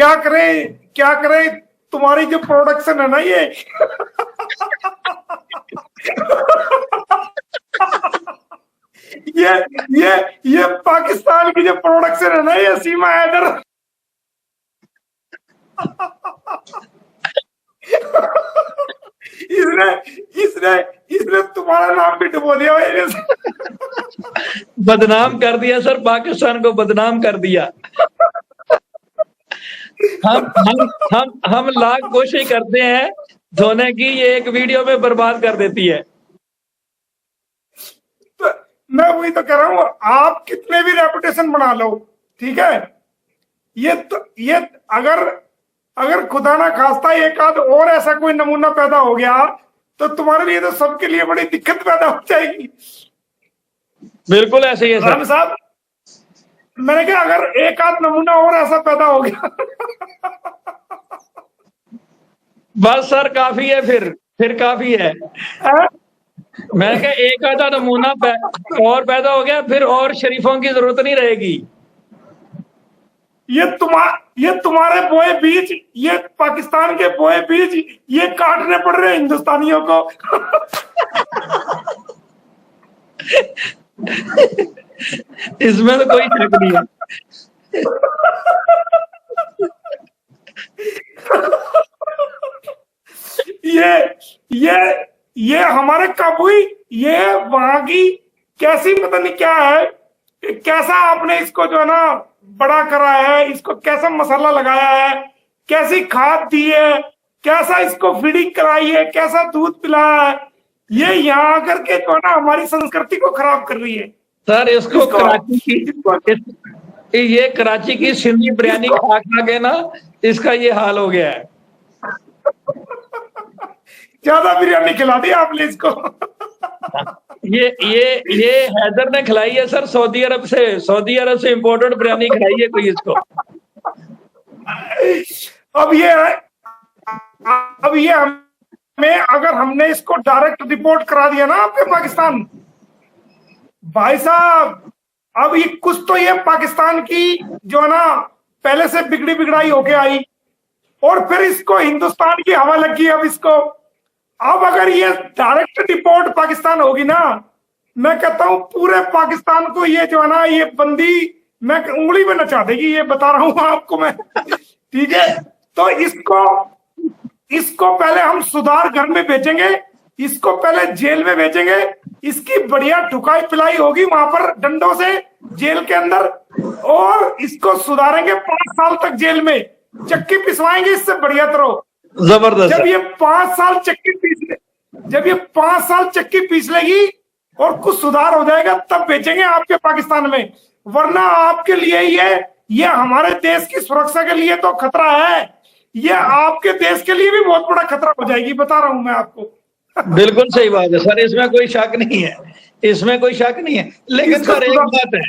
क्या करें क्या करें, तुम्हारी जो प्रोडक्शन है ना ये ये पाकिस्तान की जो प्रोडक्शन है ना, ये सीमा हैदर इसने इसने इसने तुम्हारा नाम भी डुबो दिया। बदनाम कर दिया सर, पाकिस्तान को बदनाम कर दिया। हम लाख कोशिश करते हैं धोने की, ये एक वीडियो में बर्बाद कर देती है। तो मैं वही तो कह रहा हूं, आप कितने भी रेपुटेशन बना लो, ठीक है, ये अगर खुदा ना खास्ता एक आध और ऐसा कोई नमूना पैदा हो गया तो तुम्हारे लिए तो सबके लिए बड़ी दिक्कत पैदा हो जाएगी। बिल्कुल ऐसे ही है सर साहब, मैंने कहा अगर एक आध नमूना और ऐसा पैदा हो गया बस सर काफी है, फिर काफी है। मैंने कहा एक आधा नमूना और पैदा हो गया, फिर और शरीफों की जरूरत नहीं रहेगी। ये तुम्हारे बोए बीज, ये पाकिस्तान के बोए बीज, ये काटने पड़ रहे हैं हिंदुस्तानियों को। इसमें तो कोई शक नहीं है। ये हमारे काबुई, ये वहां की कैसी पता नहीं क्या है, कैसा आपने इसको जो है ना बड़ा करा है, इसको कैसा मसाला लगाया है, कैसी खाद दी है, कैसा इसको फीडिंग कराई है, कैसा दूध पिलाया है, ये यहाँ आकर के जो है ना हमारी संस्कृति को खराब कर रही है। सर इसको कराची की सिंधी बिरयानी खा खा के ना इसका ये हाल हो गया है। ज्यादा बिरयानी खिला दी आपने इसको। ये हैदर ने खिलाई है सर, सऊदी अरब से इम्पोर्टेड बिरयानी खिलाई है कोई इसको। अब ये हमें, अगर हमने इसको डायरेक्ट रिपोर्ट करा दिया ना आपके पाकिस्तान, भाई साहब अब ये कुछ तो ये पाकिस्तान की जो है ना पहले से बिगड़ी बिगड़ाई होके आई और फिर इसको हिंदुस्तान की हवा लगी। अब अगर ये डायरेक्ट रिपोर्ट पाकिस्तान होगी ना, मैं कहता हूं पूरे पाकिस्तान को ये जो है ना ये बंदी मैं उंगली में नचा देगी, ये बता रहा हूं आपको मैं। ठीक है, तो इसको पहले हम सुधार घर में भेजेंगे, इसको पहले जेल में भेजेंगे, इसकी बढ़िया ठुकाई पिलाई होगी वहां पर डंडों से जेल के अंदर, और इसको सुधारेंगे 5 साल तक जेल में चक्की पिसवाएंगे इससे बढ़िया तरह। जबरदस्त। जब ये 5 साल चक्की पीस लेगी और कुछ सुधार हो जाएगा तब बेचेंगे आपके पाकिस्तान में, वरना आपके लिए ये हमारे देश की सुरक्षा के लिए तो खतरा है, ये आपके देश के लिए भी बहुत बड़ा खतरा हो जाएगी, बता रहा हूं मैं आपको। बिल्कुल सही बात है सर, इसमें कोई शक नहीं है, इसमें कोई शक नहीं है। लेकिन सर एक बात है,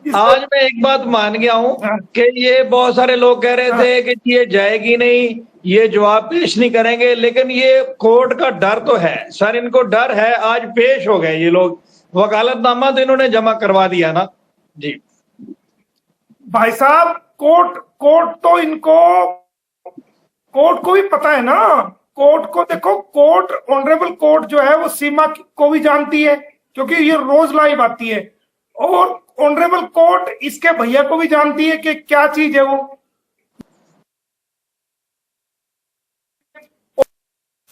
आज मैं एक बात मान गया हूं कि ये बहुत सारे लोग कह रहे थे कि ये जाएगी नहीं, ये जवाब पेश नहीं करेंगे, लेकिन ये कोर्ट का डर तो है सर, इनको डर है। आज पेश हो गए ये लोग, वकालतनामा तो इन्होंने जमा करवा दिया ना जी। भाई साहब कोर्ट तो इनको, कोर्ट को भी पता है ना, कोर्ट को देखो, कोर्ट ऑनरेबल कोर्ट जो है वो सीमा को भी जानती है क्योंकि ये रोज लाइव आती है, और ऑनरेबल कोर्ट इसके भैया को भी जानती है कि क्या चीज है वो,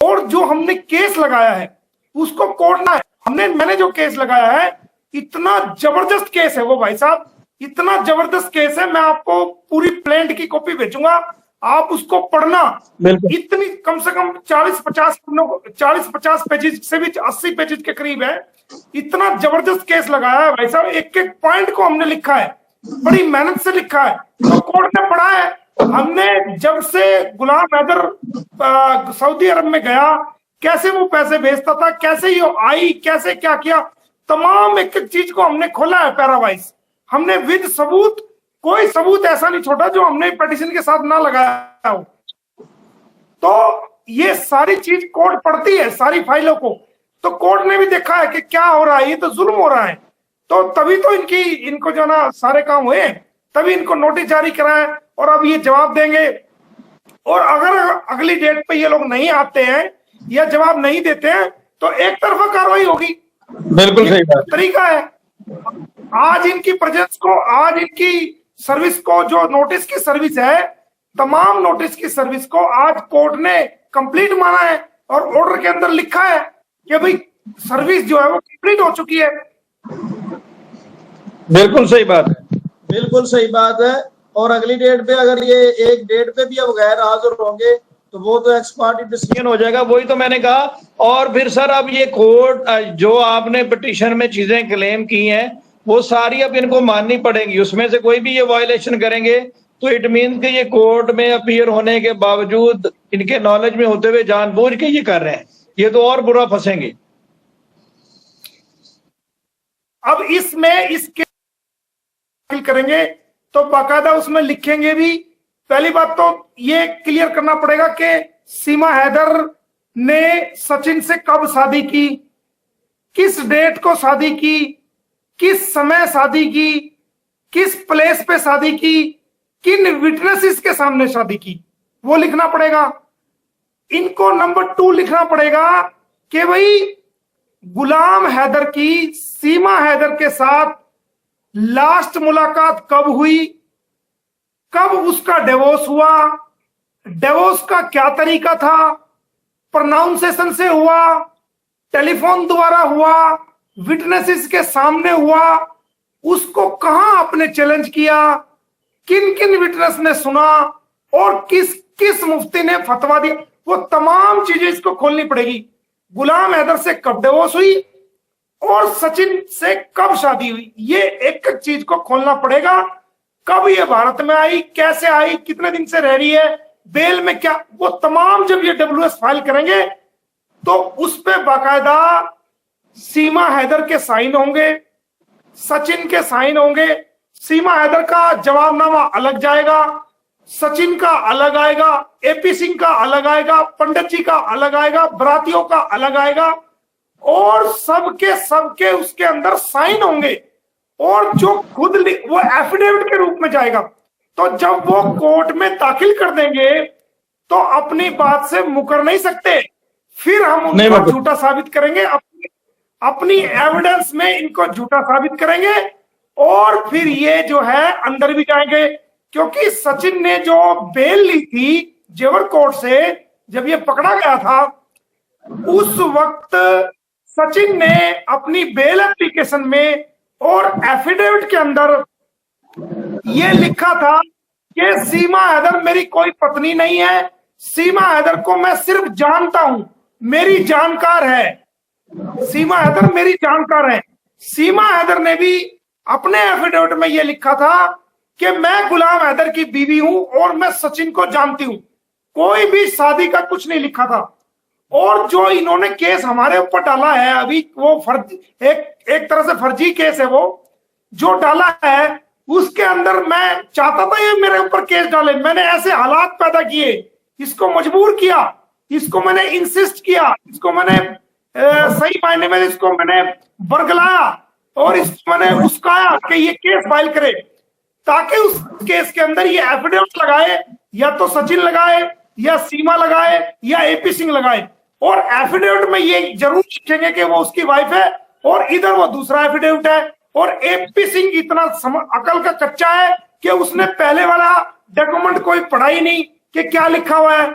और जो हमने केस लगाया है उसको कोर्ट ना, मैंने जो केस लगाया है इतना जबरदस्त केस है वो भाई साहब, इतना जबरदस्त केस है, मैं आपको पूरी प्लेंट की कॉपी भेजूंगा, आप उसको पढ़ना। इतनी कम से कम 40-50 पेजेस से भी 80 पेजेस के करीब है, इतना जबरदस्त केस लगाया है भाई साहब, एक एक पॉइंट को हमने लिखा है, बड़ी मेहनत से लिखा है, तो कोर्ट ने पढ़ा है। हमने जब से गुलाम हैदर सऊदी अरब में गया, कैसे वो पैसे भेजता था, कैसे ये आई, कैसे क्या किया, तमाम एक एक चीज को हमने खोला है पैरावाइज, हमने विद सबूत, कोई सबूत ऐसा नहीं छोड़ा जो हमने पिटीशन के साथ ना लगाया हो। तो ये सारी चीज कोर्ट पढ़ती है, सारी फाइलों को, तो कोर्ट ने भी देखा है कि क्या हो रहा है, ये तो जुल्म हो रहा है, तो तभी तो इनको जो ना सारे काम हुए, तभी इनको नोटिस जारी करा है, और अब ये जवाब देंगे। और अगर अगली डेट पे ये लोग नहीं आते हैं या जवाब नहीं देते हैं तो एक तरफा कार्रवाई होगी। बिल्कुल सही बात। तरीका है। आज इनकी प्रेजेंस को, आज इनकी सर्विस को, जो नोटिस की सर्विस है, तमाम नोटिस की सर्विस को आज कोर्ट ने कंप्लीट माना है और ऑर्डर के अंदर लिखा है कि भाई सर्विस जो है वो कंप्लीट हो चुकी है। बिल्कुल सही बात है, बिल्कुल सही बात है। और अगली डेट पे अगर ये एक डेट पे भी अब गैर हाजिर होंगे तो वो तो एक्सपर्ट डिसीजन हो जाएगा। वही तो मैंने कहा। और फिर सर अब ये कोर्ट जो आपने पिटीशन में चीजें क्लेम की हैं वो सारी अब इनको माननी पड़ेंगी। उसमें से कोई भी ये वायलेशन करेंगे तो इट मीन कि ये कोर्ट में अपीयर होने के बावजूद इनके नॉलेज में होते हुए जानबूझ के ये कर रहे हैं, ये तो और बुरा फंसेंगे। अब इसमें इसके करेंगे तो बाकायदा उसमें लिखेंगे भी। पहली बात तो ये क्लियर करना पड़ेगा कि सीमा हैदर ने सचिन से कब शादी की, किस डेट को शादी की, किस समय शादी की, किस प्लेस पे शादी की, किन विटनेसेस के सामने शादी की, वो लिखना पड़ेगा। इनको नंबर 2 लिखना पड़ेगा कि भाई गुलाम हैदर की सीमा हैदर के साथ लास्ट मुलाकात कब हुई, कब उसका डिवोर्स हुआ, डिवोर्स का क्या तरीका था, प्रोनाउंसिएशन से हुआ, टेलीफोन द्वारा हुआ, विटनेसेस के सामने हुआ, उसको कहां आपने चैलेंज किया, किन किन विटनेस ने सुना और किस किस मुफ्ती ने फतवा दिया, वो तमाम चीजें इसको खोलनी पड़ेगी। गुलाम हैदर से कब डिवोर्स हुई और सचिन से कब शादी हुई, ये एक एक चीज को खोलना पड़ेगा। कब ये भारत में आई, कैसे आई, कितने दिन से रह रही है, बेल में क्या, वो तमाम जब ये WS फाइल करेंगे तो उस पे बाकायदा सीमा हैदर के साइन होंगे, सचिन के साइन होंगे। सीमा हैदर का जवाबनामा अलग जाएगा, सचिन का अलग आएगा, AP सिंह का अलग आएगा, पंडित जी का अलग आएगा, बरातियों का अलग आएगा और सबके उसके अंदर साइन होंगे और जो खुद वो एफिडेविट के रूप में जाएगा। तो जब वो कोर्ट में दाखिल कर देंगे तो अपनी बात से मुकर नहीं सकते, फिर हम उनको झूठा साबित करेंगे, अपनी एविडेंस में इनको झूठा साबित करेंगे और फिर ये जो है अंदर भी जाएंगे। क्योंकि सचिन ने जो बेल ली थी जेवर कोर्ट से, जब ये पकड़ा गया था उस वक्त सचिन ने अपनी बेल एप्लीकेशन में और एफिडेविट के अंदर ये लिखा था कि सीमा हैदर मेरी कोई पत्नी नहीं है, सीमा हैदर को मैं सिर्फ जानता हूं, मेरी जानकार है, सीमा हैदर मेरी जानकार है। सीमा हैदर ने भी अपने एफिडेविट में यह लिखा था कि मैं गुलाम हैदर की बीवी हूं और मैं सचिन को जानती हूं, कोई भी शादी का कुछ नहीं लिखा था। और जो इन्होंने केस हमारे ऊपर डाला है अभी, वो फर्जी, एक तरह से फर्जी केस है वो जो डाला है, उसके अंदर मैं चाहता था ये मेरे ऊपर केस डाले, मैंने ऐसे हालात पैदा किए, इसको मजबूर किया, इसको मैंने इंसिस्ट किया, इसको मैंने सही मायने में इसको मैंने बरगलाया और इसको मैंने उस्काया कि ये केस फाइल करे, ताकि उस केस के अंदर ये एफिडेविट लगाए, या तो सचिन लगाए या सीमा लगाए या AP सिंह लगाए। और एफिडेविट में ये जरूर लिखेंगे कि वो उसकी वाइफ है और इधर वो दूसरा एफिडेविट है। और AP सिंह इतना अकल का कच्चा है कि उसने पहले वाला डॉक्यूमेंट कोई पढ़ा ही नहीं कि क्या लिखा हुआ है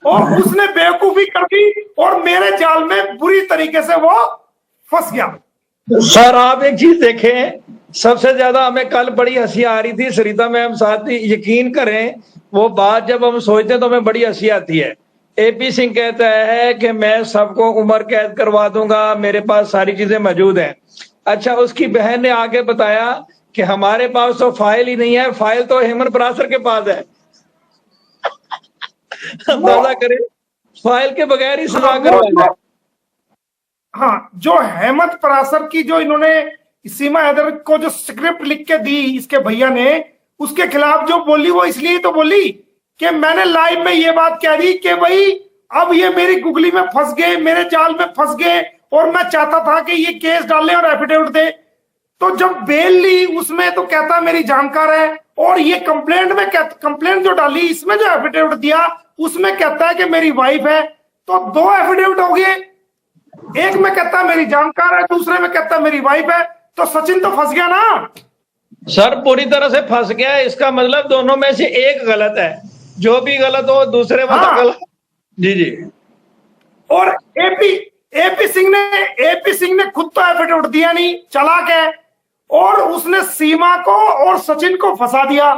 और उसने बेवकूफी कर दी और मेरे जाल में बुरी तरीके से वो फंस गया। सर आप एक चीज देखें, सबसे ज्यादा हमें कल बड़ी हंसी आ रही थी, सरिता मैम साथ ही, यकीन करें वो बात जब हम सोचते हैं तो हमें बड़ी हंसी आती है। AP सिंह कहता है कि मैं सबको उम्र कैद करवा दूंगा, मेरे पास सारी चीजें मौजूद हैं। अच्छा, उसकी बहन ने आगे बताया कि हमारे पास तो फाइल ही नहीं है, फाइल तो हेमंत परासर के पास है। अंदाजा करें, फाइल के बगैर ही सजा करवाना। हाँ, जो हेमंत परासर की जो इन्होंने सीमा हैदर को जो स्क्रिप्ट लिख के दी इसके भैया ने, उसके खिलाफ जो बोली वो इसलिए तो बोली कि मैंने लाइव में ये बात कह दी कि भाई अब ये मेरी गुगली में फंस गए, मेरे जाल में फंस गए और मैं चाहता था कि ये केस डाले और एफिडेविट दे। तो जब बेल ली उसमें तो कहता मेरी जानकार है और ये कंप्लेंट में कंप्लेंट जो डाली, इसमें जो एफिडेविट दिया उसमें कहता है कि मेरी वाइफ है। तो दो एफिडेविट हो गए, एक में कहता है मेरी जानकार है, दूसरे में कहता है मेरी वाइफ है। तो सचिन तो फंस गया ना सर, पूरी तरह से फंस गया है। इसका मतलब दोनों में से एक गलत है, जो भी गलत हो दूसरे वाला हाँ। गलत। जी जी। और एपी सिंह ने खुद तो एफिडेविट दिया नहीं, चालाक है, और उसने सीमा को और सचिन को फंसा दिया।